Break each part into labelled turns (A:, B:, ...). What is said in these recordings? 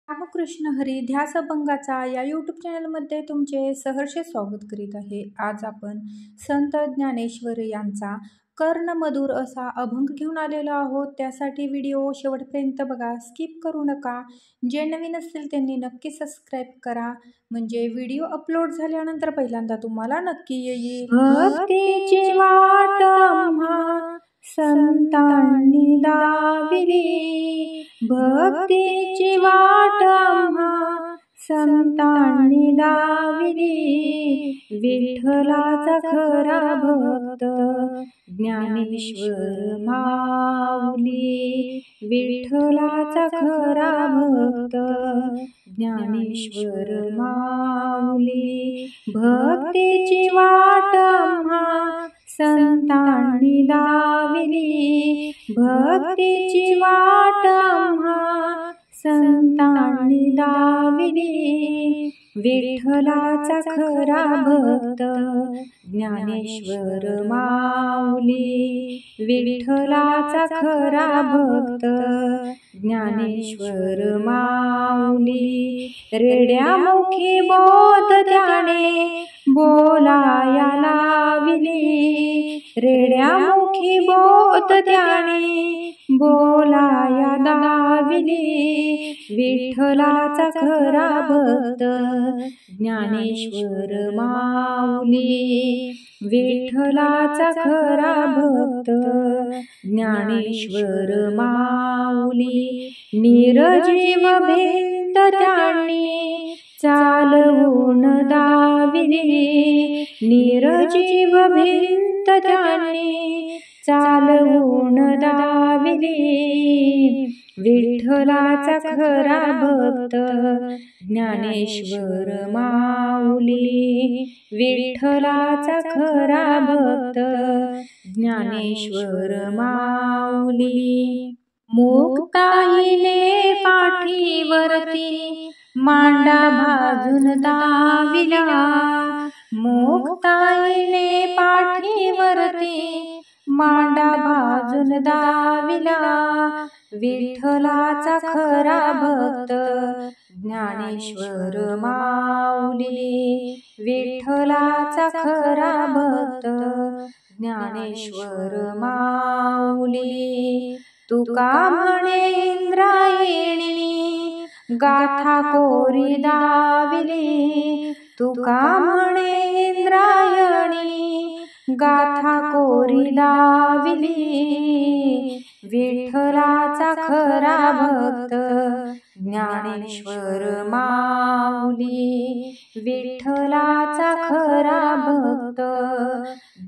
A: रामकृष्ण हरी ध्यास अभंगाचा या यूट्यूब चॅनलमध्ये तुमचे सहर्ष स्वागत करीत आहे। आज आपण संत ज्ञानेश्वर यांचा कर्णमधुर असा अभंग घेऊन आलेलो आहोत। त्यासाठी व्हिडिओ शेवटपर्यंत बघा, स्किप करू नका। जे नवीन असतील त्यांनी नक्की सबस्क्राईब करा, म्हणजे व्हिडिओ अपलोड झाल्यानंतर पहिल्यांदा तुम्हाला नक्की येईल।
B: भक्तीची वाट आम्हा संतांनी दाविली, भक्तीची वाट आम्हा संतांनी दाविली। विठ्ठलाचा खरा भक्त ज्ञानेश्वर माऊली, विठ्ठलाचा खरा भक्त ज्ञानेश्वर माऊली। भक्तीची वाट आम्हा संतांनी दाविली, भक्तीची वाट आम्हा संतांनी दाविली। विठ्ठलाचा खरा भक्त ज्ञानेश्वर माऊली, विठ्ठलाचा खरा भक्त ज्ञानेश्वर माऊली। रेड्यामुखी बोध त्याने बोलाया लाविली, रेड्यामुखी बोध त्याने बोलाया लाविली। विठ्ठलाचा खरा भक्त ज्ञानेश्वर माऊली, विठ्ठलाचा खरा भक्त ज्ञानेश्वर माऊली। निर्जीव भिंत त्यांनी चालवून दाविली, निर्जीव भिंत त्यांनी चालवून दाविली। विठ्ठलाचा खरा भक्त ज्ञानेश्वर माऊली, विठ्ठलाचा खरा भक्त ज्ञानेश्वर माऊली। मुक्ताईने पाठीवरती मांडा भाजून दाविला, मुक्ताईने पाठीवरती मांडा भाजून दाविला। विठ्ठलाचा खरा भक्त ज्ञानेश्वर माऊली, विठ्ठलाचा खरा भक्त ज्ञानेश्वर माऊली। तुका म्हणे इंद्रायणी गाथा कोरी दाविली, तुका म्हणे इंद्रायणी गाथा कोरी दाविली। विठ्ठलाचा खरा भक्त ज्ञानेश्वर माऊली, विठ्ठलाचा खरा भक्त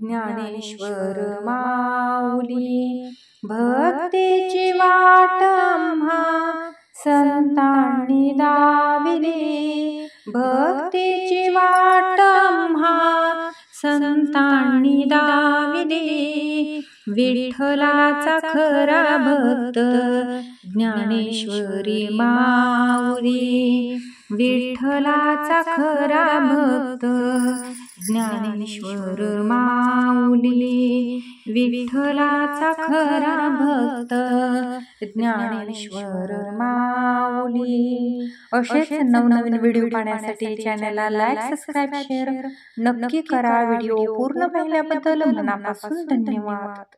B: ज्ञानेश्वर माऊली। भक्तीची वाट आम्हा संतांनी दाविली, भक्तीची वाट आम्हा संतांनी दाविली। विठ्ठलाचा खरा भक्त ज्ञानेश्वरी माऊली, विठ्ठलाचा खरा भक्त ज्ञानेश्वर माऊली, विठ्ठलाचा खरा भक्त ज्ञानेश्वर माऊली। असेच नवनवीन व्हिडिओ पाहण्यासाठी चॅनलला लाईक, सबस्क्राईब, शेअर नक्की करा। व्हिडिओ पूर्ण पाहिल्याबद्दल मनापासून धन्यवाद।